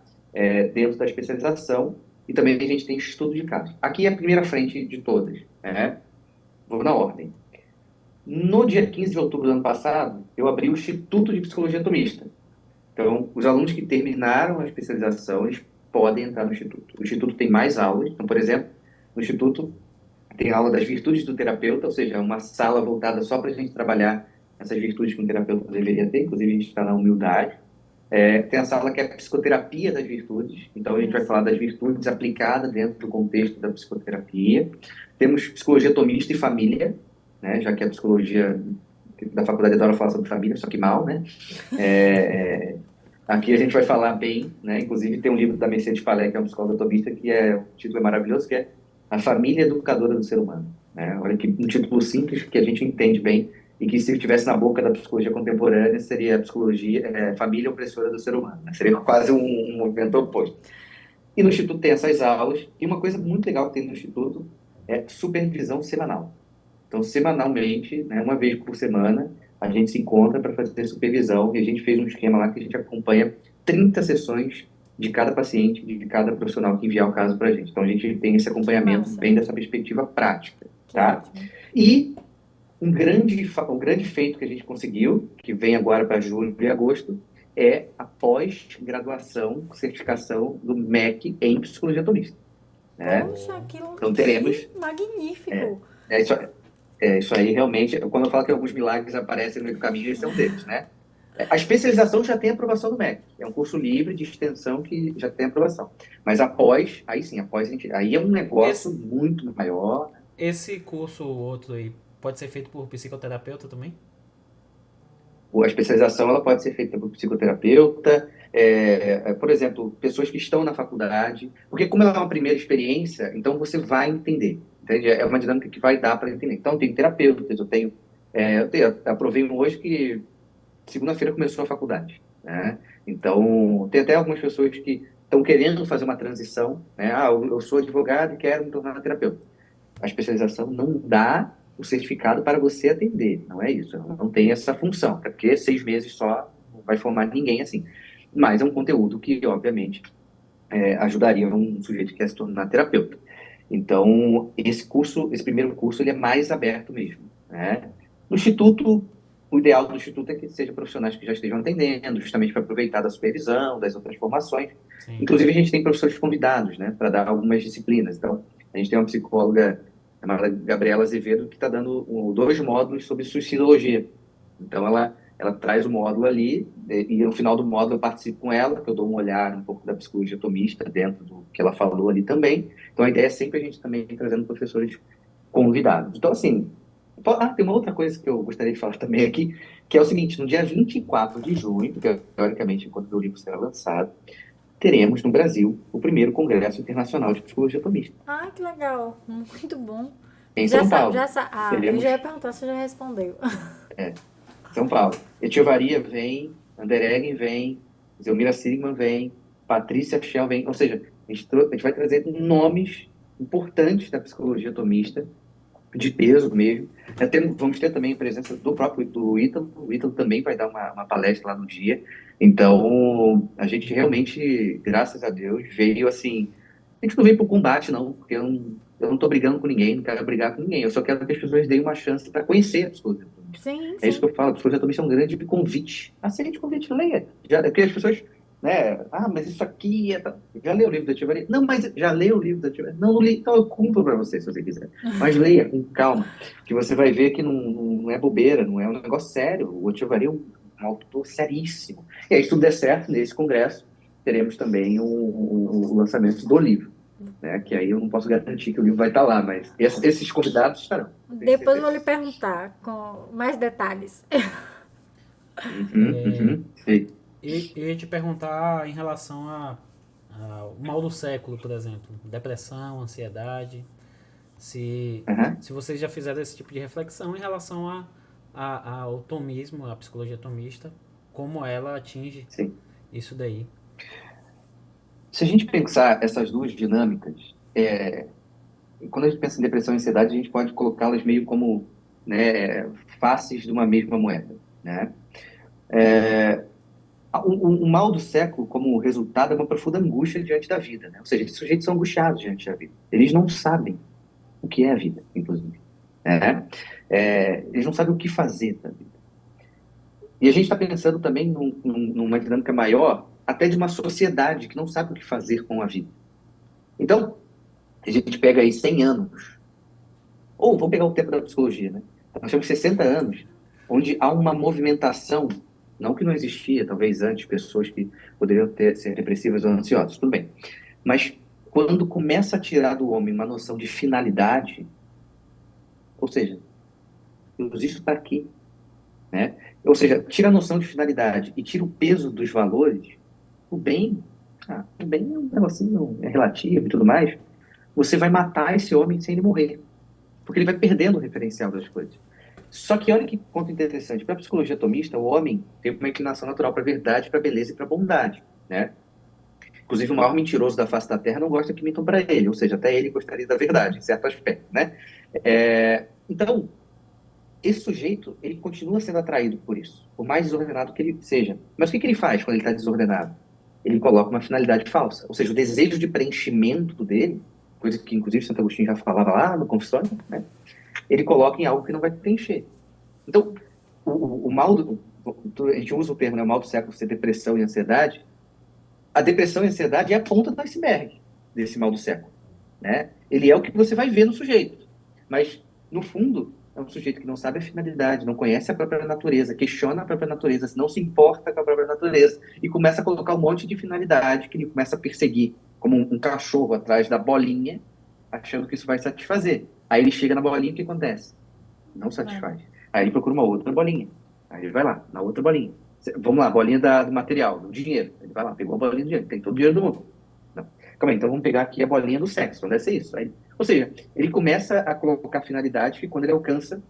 dentro da especialização, e também a gente tem estudo de caso. Aqui é a primeira frente de todas, né? Vou na ordem. No dia 15 de outubro do ano passado, eu abri o Instituto de Psicologia Atomista. Então, os alunos que terminaram a especialização, eles podem entrar no Instituto. O Instituto tem mais aulas. Então, por exemplo, no Instituto tem aula das virtudes do terapeuta, ou seja, uma sala voltada só para a gente trabalhar essas virtudes que um terapeuta deveria ter, inclusive a gente está na humildade. Tem a sala que é a psicoterapia das virtudes, então a gente vai falar das virtudes aplicadas dentro do contexto da psicoterapia. Temos psicologia atomista e família, né, já que a psicologia da faculdade adora falar sobre família, só que mal, né? Aqui a gente vai falar bem, né? Inclusive tem um livro da Mercedes Palé, que é uma psicóloga atomista, que o título é maravilhoso, que é A Família Educadora do Ser Humano. Né? Olha que um título simples que a gente entende bem e que se estivesse na boca da psicologia contemporânea seria a psicologia, família opressora do ser humano. Né? Seria quase um movimento oposto. E no Instituto tem essas aulas, e uma coisa muito legal que tem no Instituto é supervisão semanal. Então, semanalmente, né, uma vez por semana, a gente se encontra para fazer supervisão e a gente fez um esquema lá que a gente acompanha 30 sessões de cada paciente, de cada profissional que enviar o caso para a gente. Então, a gente tem esse acompanhamento bem dessa perspectiva prática, tá? E um grande feito que a gente conseguiu, que vem agora para julho e agosto, é a pós-graduação, certificação do MEC em psicologia atomista. né? Poxa, Então teremos... que magnífico. É isso, isso aí realmente, quando eu falo que alguns milagres aparecem no meio do caminho, esse é um deles, né? A especialização já tem aprovação do MEC. É um curso livre de extensão que já tem aprovação. Mas após, aí sim, aí é um negócio muito maior. Esse curso, outro aí, pode ser feito por psicoterapeuta também? A especialização ela pode ser feita por psicoterapeuta, por exemplo, pessoas que estão na faculdade, porque como ela é uma primeira experiência, então você vai entender, entende? É uma dinâmica que vai dar para entender. Então, tem terapeutas, eu aprovei um hoje que segunda-feira começou a faculdade, né? Então, tem até algumas pessoas que estão querendo fazer uma transição, né? Eu sou advogado e quero me tornar terapeuta. A especialização não dá o certificado para você atender, não é isso, não tem essa função, porque 6 meses só não vai formar ninguém assim. Mas é um conteúdo que, obviamente, ajudaria um sujeito que quer se tornar terapeuta. Então, esse primeiro curso, ele é mais aberto mesmo, né? No Instituto, o ideal do Instituto é que sejam profissionais que já estejam atendendo, justamente para aproveitar da supervisão, das outras formações. Sim. Inclusive, a gente tem professores convidados, né, para dar algumas disciplinas. Então, a gente tem uma psicóloga chamada Gabriela Azevedo, que está dando 2 módulos sobre suicidologia. Então, ela traz o módulo ali, e no final do módulo eu participo com ela, que eu dou uma olhada um pouco da psicologia atomista dentro do que ela falou ali também. Então, a ideia é sempre a gente também trazendo professores convidados. Então, assim, tem uma outra coisa que eu gostaria de falar também aqui, que é o seguinte: no dia 24 de junho, porque teoricamente, enquanto o livro será lançado, teremos no Brasil o primeiro Congresso Internacional de Psicologia Atomista, Ah, que legal. Muito bom. em São Paulo. Eu Teremos já ia perguntar se você já respondeu. São Paulo. Etiovaria vem, Andereggen vem, Zelmira Sigman vem, Patrícia Schell vem. Ou seja, a gente vai trazer nomes importantes da psicologia atomista, de peso mesmo. Vamos ter também a presença do Ítalo. O Ítalo também vai dar uma palestra lá no dia. Então, a gente realmente, graças a Deus, veio assim... A gente não veio para o combate, não, porque eu não estou brigando com ninguém, não quero brigar com ninguém. Eu só quero que as pessoas deem uma chance para conhecer a psicologia atomista. Sim, É isso que eu falo, a psicologia atomista é um grande convite. Aceite o convite, leia. Porque as pessoas... né? Mas isso aqui já leu o livro da Etiovaria? Não, mas já leu o livro da Etiovaria? Não li. Então eu cumpro para você, se você quiser. Mas leia com calma, que você vai ver que não é bobeira, não é um negócio sério. O Etiovaria é um autor seríssimo. E aí, se tudo der certo, nesse congresso, teremos também o lançamento do livro, né? Que aí eu não posso garantir que o livro vai estar lá, mas esses convidados estarão. Depois eu vou lhe perguntar com mais detalhes. Sim. E eu ia te perguntar em relação ao mal do século, por exemplo, depressão, ansiedade, se vocês já fizeram esse tipo de reflexão em relação ao tomismo, à psicologia tomista, como ela atinge Sim. isso daí. Se a gente pensar essas duas dinâmicas, quando a gente pensa em depressão e ansiedade, a gente pode colocá-las meio como, né, faces de uma mesma moeda, né? O mal do século, como resultado, é uma profunda angústia diante da vida, né? Ou seja, esses sujeitos são angustiados diante da vida. Eles não sabem o que é a vida, inclusive, né? Eles não sabem o que fazer da vida. E a gente está pensando também numa dinâmica maior, até de uma sociedade que não sabe o que fazer com a vida. Então, a gente pega aí 100 anos, ou vamos pegar o tempo da psicologia, né? Nós temos 60 anos, onde há uma movimentação, não que não existia, talvez antes, pessoas que poderiam ser depressivas ou ansiosas, tudo bem. Mas quando começa a tirar do homem uma noção de finalidade, ou seja, eu existo para quê? Né? Ou seja, tira a noção de finalidade e tira o peso dos valores, o bem é um negocinho, é relativo e tudo mais, você vai matar esse homem sem ele morrer, porque ele vai perdendo o referencial das coisas. Só que olha que ponto interessante, para a psicologia atomista, o homem tem uma inclinação natural para a verdade, para a beleza e para a bondade, né? Inclusive, o maior mentiroso da face da Terra não gosta que mintam para ele, ou seja, até ele gostaria da verdade, em certo aspecto, né? Então, esse sujeito, ele continua sendo atraído por isso, por mais desordenado que ele seja. Mas o que ele faz quando ele está desordenado? Ele coloca uma finalidade falsa, ou seja, o desejo de preenchimento dele, coisa que, inclusive, Santo Agostinho já falava lá no Confissões, né? Ele coloca em algo que não vai preencher. Então, o mal a gente usa o termo, né, o mal do século ser depressão e ansiedade. A depressão e a ansiedade é a ponta do iceberg desse mal do século. né? Ele é o que você vai ver no sujeito. Mas, no fundo, é um sujeito que não sabe a finalidade, não conhece a própria natureza, questiona a própria natureza, não se importa com a própria natureza e começa a colocar um monte de finalidade que ele começa a perseguir, como um cachorro atrás da bolinha, achando que isso vai satisfazer. Aí ele chega na bolinha, o que acontece? Não satisfaz. Aí ele procura uma outra bolinha. Aí ele vai lá, na outra bolinha. Vamos lá, bolinha do material, do dinheiro. Ele vai lá, pegou a bolinha do dinheiro, tem todo o dinheiro do mundo. Não. Calma aí, então vamos pegar aqui a bolinha do sexo, não deve ser isso. Aí, ou seja, ele começa a colocar finalidade que quando ele alcança,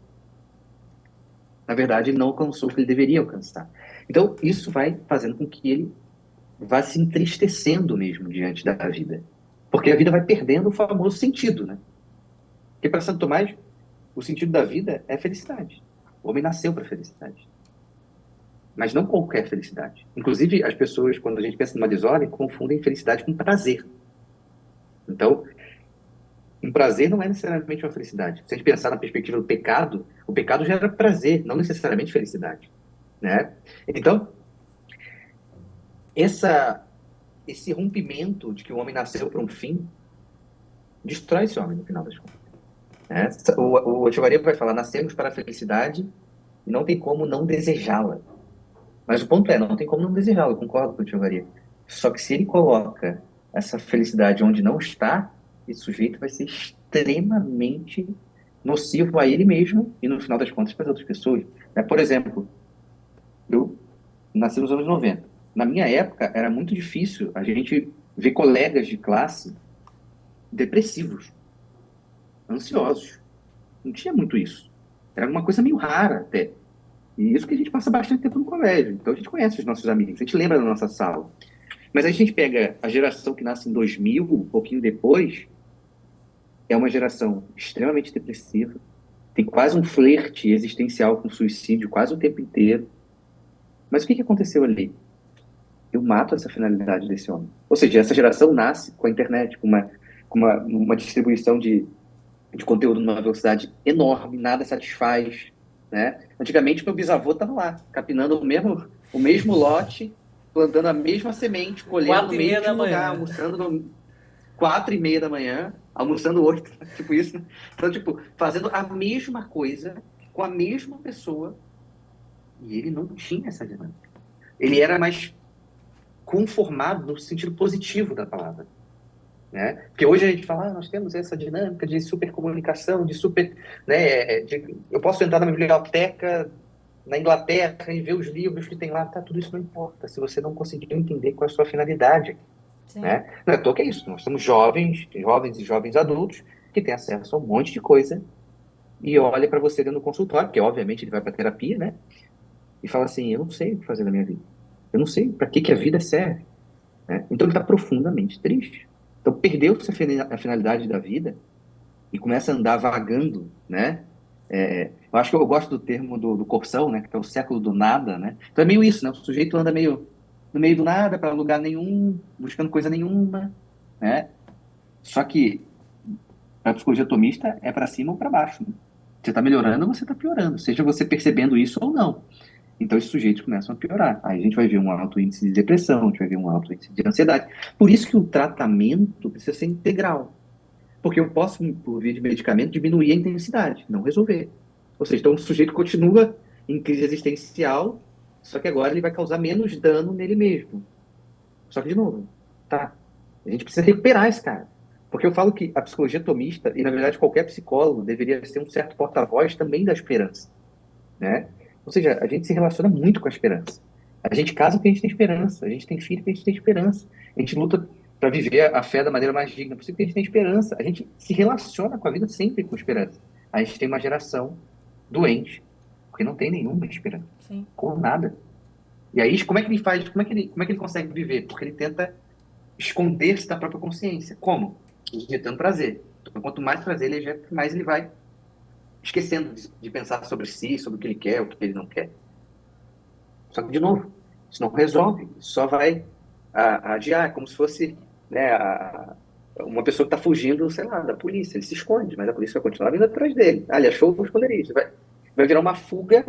na verdade, ele não alcançou o que ele deveria alcançar. Então, isso vai fazendo com que ele vá se entristecendo mesmo diante da vida. Porque a vida vai perdendo o famoso sentido, né? Porque para Santo Tomás, o sentido da vida é felicidade. O homem nasceu para felicidade. Mas não qualquer felicidade. Inclusive, as pessoas, quando a gente pensa numa desordem, confundem felicidade com prazer. Então, um prazer não é necessariamente uma felicidade. Se a gente pensar na perspectiva do pecado, o pecado gera prazer, não necessariamente felicidade, né? Então, esse rompimento de que o homem nasceu para um fim destrói esse homem, no final das contas. Né? O Echevarria vai falar, nascemos para a felicidade e não tem como não desejá-la. Mas o ponto é, não tem como não desejá-la, eu concordo com o Echevarria. Só que se ele coloca essa felicidade onde não está, esse sujeito vai ser extremamente nocivo a ele mesmo e, no final das contas, para as outras pessoas. Por exemplo, eu nasci nos anos 90. Na minha época, era muito difícil a gente ver colegas de classe depressivos, ansiosos. Não tinha muito isso. Era uma coisa meio rara até. E isso que a gente passa bastante tempo no colégio. Então a gente conhece os nossos amigos, a gente lembra da nossa sala. Mas a gente pega a geração que nasce em 2000, um pouquinho depois, é uma geração extremamente depressiva, tem quase um flerte existencial com suicídio quase o tempo inteiro. Mas o que aconteceu ali? Eu mato essa finalidade desse homem. Ou seja, essa geração nasce com a internet, com uma distribuição de conteúdo numa velocidade enorme, nada satisfaz, né? Antigamente, meu bisavô estava lá, capinando o mesmo lote, plantando a mesma semente, colhendo no mesmo lugar, almoçando no 4:30 da manhã, almoçando 8, tipo isso. Então, tipo, fazendo a mesma coisa com a mesma pessoa, e ele não tinha essa dinâmica. Ele era mais conformado no sentido positivo da palavra. Né? Porque hoje a gente fala, nós temos essa dinâmica de supercomunicação, de super... Né, eu posso entrar na biblioteca na Inglaterra e ver os livros que tem lá, tá, tudo isso não importa, se você não conseguir entender qual é a sua finalidade. Né? Não é à toa que é isso, nós somos jovens e jovens adultos que têm acesso a um monte de coisa e olha para você dentro do consultório, porque obviamente ele vai para terapia, né? E fala assim, eu não sei o que fazer na minha vida. Eu não sei para que a vida serve. Né? Então ele está profundamente triste. Então perdeu-se a finalidade da vida e começa a andar vagando, né? Eu acho que eu gosto do termo do Corção, né? Que é o século do nada, né? Então é meio isso, né? O sujeito anda meio no meio do nada, para lugar nenhum, buscando coisa nenhuma, né? Só que a psicologia atomista é para cima ou para baixo. Né? Você está melhorando ou você está piorando, seja você percebendo isso ou não. Então, esses sujeitos começam a piorar. Aí a gente vai ver um alto índice de depressão, a gente vai ver um alto índice de ansiedade. Por isso que o tratamento precisa ser integral. Porque eu posso, por via de medicamento, diminuir a intensidade, não resolver. Ou seja, então o sujeito continua em crise existencial, só que agora ele vai causar menos dano nele mesmo. Só que, de novo, tá? A gente precisa recuperar esse cara. Porque eu falo que a psicologia atomista, e na verdade qualquer psicólogo, deveria ser um certo porta-voz também da esperança. Né? Ou seja, a gente se relaciona muito com a esperança. A gente casa porque a gente tem esperança. A gente tem filho porque a gente tem esperança. A gente luta para viver a fé da maneira mais digna possível porque a gente tem esperança. A gente se relaciona com a vida sempre com esperança. A gente tem uma geração doente porque não tem nenhuma esperança. Sim. Com nada. E aí, como é que ele faz? Como é que ele consegue viver? Porque ele tenta esconder-se da própria consciência. Como? Injetando prazer. Então, quanto mais prazer ele injeta, mais ele vai esquecendo de pensar sobre si, sobre o que ele quer, o que ele não quer. Só que, de novo, isso não resolve, só vai adiar, como se fosse, né, uma pessoa que está fugindo, sei lá, da polícia. Ele se esconde, mas a polícia vai continuar vindo atrás dele. Ele achou o esconderijo. Vai virar uma fuga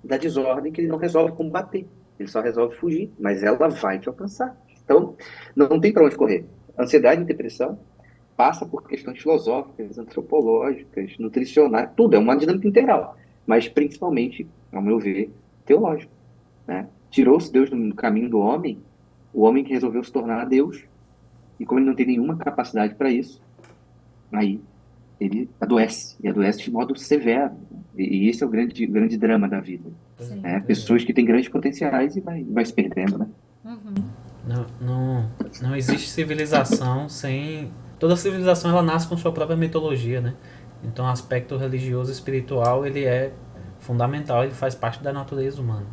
da desordem que ele não resolve combater. Ele só resolve fugir, mas ela vai te alcançar. Então, não tem para onde correr. Ansiedade e depressão passa por questões filosóficas, antropológicas, nutricionais, tudo, é uma dinâmica integral, mas principalmente, ao meu ver, teológico, né? Tirou-se Deus do caminho do homem, o homem que resolveu se tornar Deus, e como ele não tem nenhuma capacidade para isso, aí ele adoece, e adoece de modo severo. E esse é o grande drama da vida, Sim. né? Pessoas que têm grandes potenciais e vai se perdendo, né? Uhum. Não existe civilização sem... Toda civilização ela nasce com sua própria mitologia, né? Então o aspecto religioso e espiritual ele é fundamental, ele faz parte da natureza humana.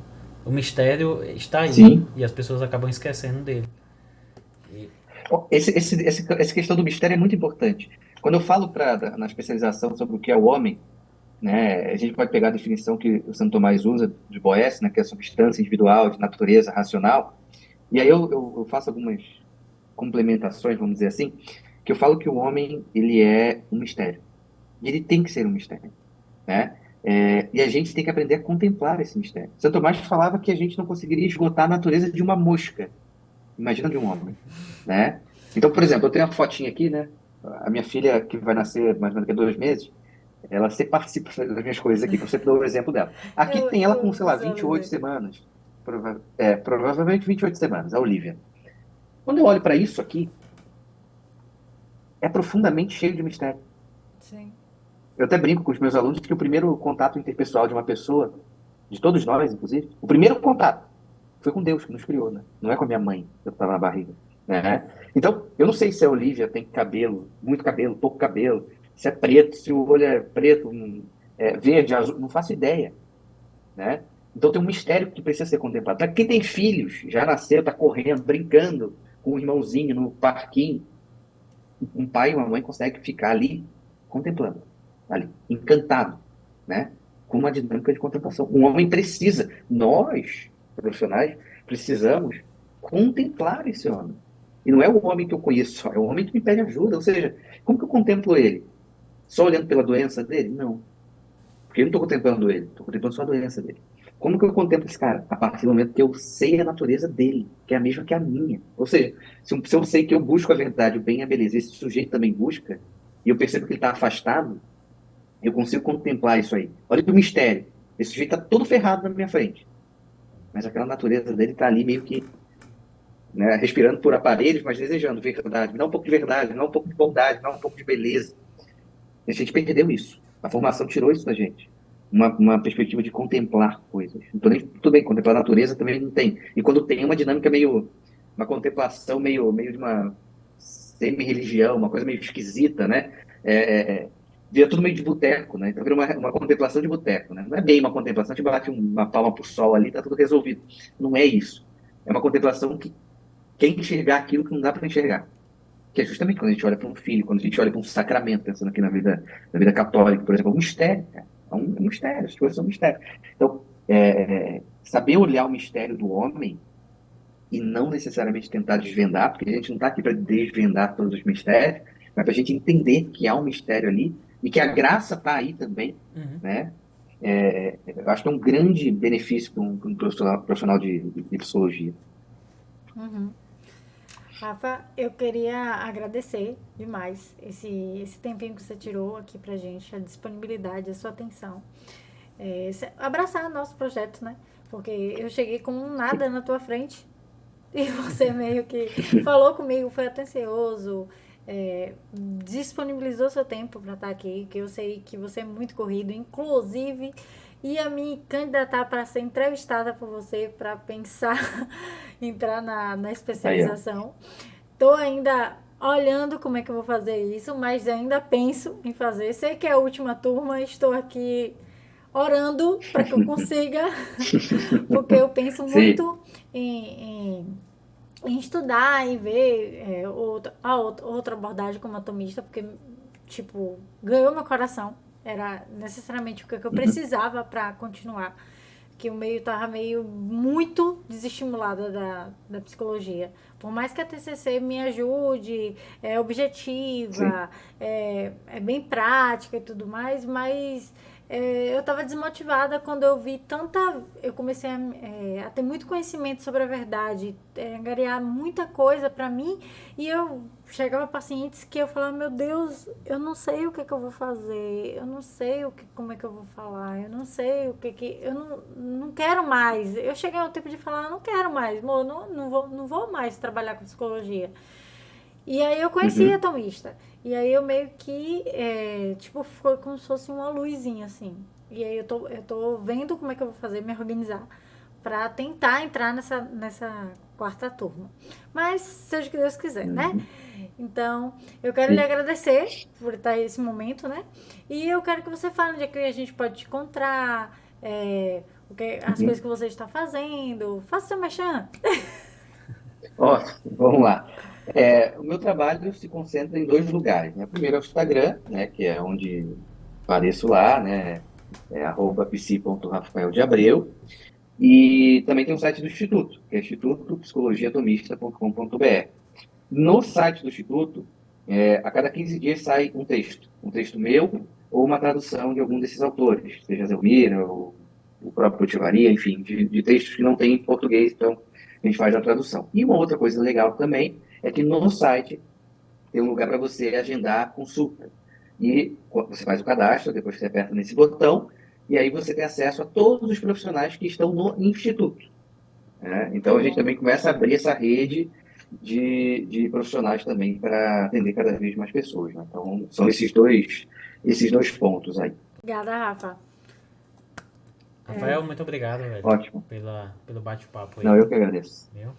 O mistério está aí Sim. e as pessoas acabam esquecendo dele. Essa questão do mistério é muito importante. Quando eu falo na especialização sobre o que é o homem, né, a gente pode pegar a definição que o Santo Tomás usa de Boécio, né, que é a substância individual, de natureza racional, e aí eu faço algumas complementações, vamos dizer assim, que eu falo que o homem ele é um mistério. E ele tem que ser um mistério, né? E a gente tem que aprender a contemplar esse mistério. Santo Tomás falava que a gente não conseguiria esgotar a natureza de uma mosca. Imagina de um homem, né? Então, por exemplo, eu tenho uma fotinha aqui, né? A minha filha, que vai nascer mais ou menos daqui a 2 meses, ela sempre participa das minhas coisas aqui, que eu sempre dou o exemplo dela. Aqui tem ela com, sei lá, 28 semanas. Provavelmente 28 semanas, a Olivia. Quando eu olho para isso aqui, é profundamente cheio de mistério. Sim. Eu até brinco com os meus alunos que o primeiro contato interpessoal de uma pessoa, de todos nós, inclusive, o primeiro contato foi com Deus que nos criou, né? Não é com a minha mãe, que estava na barriga, né? Então, eu não sei se a Olivia tem cabelo, muito cabelo, pouco cabelo, se é preto, se o olho é preto, verde, azul, não faço ideia, né? Então tem um mistério que precisa ser contemplado. Para quem tem filhos, já nasceu, está correndo, brincando com o irmãozinho no parquinho, um pai e uma mãe conseguem ficar ali contemplando, ali, encantado, né? Com uma dinâmica de contemplação. Um homem precisa, nós, profissionais, precisamos contemplar esse homem. E não é o homem que eu conheço só, é o homem que me pede ajuda. Ou seja, como que eu contemplo ele? Só olhando pela doença dele? Não. Porque eu não estou contemplando ele, estou contemplando só a doença dele. Como que eu contemplo esse cara? A partir do momento que eu sei a natureza dele, que é a mesma que a minha. Ou seja, se eu sei que eu busco a verdade, o bem e a beleza, esse sujeito também busca, e eu percebo que ele está afastado, eu consigo contemplar isso aí. Olha que mistério. Esse sujeito está todo ferrado na minha frente. Mas aquela natureza dele está ali meio que, né, respirando por aparelhos, mas desejando verdade. Me dá um pouco de verdade, me dá um pouco de bondade, me dá um pouco de beleza. E a gente perdeu isso. A formação tirou isso da gente. Uma perspectiva de contemplar coisas. Então, tudo bem, contemplar a natureza também não tem. E quando tem, é uma dinâmica meio. Uma contemplação meio de uma semi-religião, uma coisa meio esquisita, né? Vira tudo meio de boteco, né? Então vira uma contemplação de boteco, né? Não é bem uma contemplação, a gente bate uma palma pro sol ali, tá tudo resolvido. Não é isso. É uma contemplação que quer enxergar aquilo que não dá para enxergar. Que é justamente quando a gente olha para um filho, quando a gente olha para um sacramento, pensando aqui na vida católica, por exemplo, é um mistério, cara. É um mistério, as coisas são um mistério. Então, saber olhar o mistério do homem e não necessariamente tentar desvendar, porque a gente não está aqui para desvendar todos os mistérios, mas para a gente entender que há um mistério ali e que a graça está aí também, né? Eu acho que é um grande benefício para um profissional de psicologia. Uhum. Rafa, eu queria agradecer demais esse tempinho que você tirou aqui pra gente, a disponibilidade, a sua atenção. Abraçar nosso projeto, né? Porque eu cheguei com um nada na tua frente e você meio que falou comigo, foi atencioso, disponibilizou seu tempo para estar aqui, que eu sei que você é muito corrido, inclusive ia me candidatar para ser entrevistada por você, para pensar entrar na especialização. Tô ainda olhando como é que eu vou fazer isso, mas ainda penso em fazer. Sei que é a última turma, estou aqui orando para que eu consiga, porque eu penso muito em estudar e ver outra abordagem como atomista, porque, tipo, ganhou meu coração. Era necessariamente o que eu precisava para continuar. Que o meio estava muito desestimulada da psicologia. Por mais que a TCC me ajude, é objetiva, é bem prática e tudo mais, mas eu estava desmotivada quando eu vi eu comecei a ter muito conhecimento sobre a verdade, angariar muita coisa para mim, e eu chegava a pacientes que eu falava, meu Deus, eu não sei o que que eu vou fazer, eu não sei como é que eu vou falar, eu não sei eu não quero mais. Eu cheguei ao tempo de falar, não quero mais, amor, não vou mais trabalhar com psicologia. E aí eu conheci a Tomista. E aí eu meio que, tipo, foi como se fosse uma luzinha, assim. E aí eu tô vendo como é que eu vou fazer, me organizar, pra tentar entrar nessa quarta turma. Mas seja o que Deus quiser, né? Então, eu quero lhe agradecer por estar esse momento, né? E eu quero que você fale onde é que a gente pode te encontrar, as coisas que você está fazendo. Faça seu merchan. Ó, vamos lá. O meu trabalho se concentra em dois lugares, né? Primeiro é o Instagram, né? Que é onde apareço lá, né? @psi.rafaeldeabreu. E também tem o site do Instituto, que é institutopsicologiatomista.com.br. No site do Instituto, a cada 15 dias sai um texto meu ou uma tradução de algum desses autores, seja Zelmira, ou o próprio Tivaria, enfim, de textos que não tem em português, então a gente faz a tradução. E uma outra coisa legal também é que no site tem um lugar para você agendar a consulta. E você faz o cadastro, depois você aperta nesse botão, e aí você tem acesso a todos os profissionais que estão no Instituto, né? Então a gente também começa a abrir essa rede de profissionais também para atender cada vez mais pessoas, né? Então são esses dois pontos aí. Obrigada, Rafa. Rafael, muito obrigado, velho, Ótimo. pelo bate-papo aí. Não, eu que agradeço. Viu?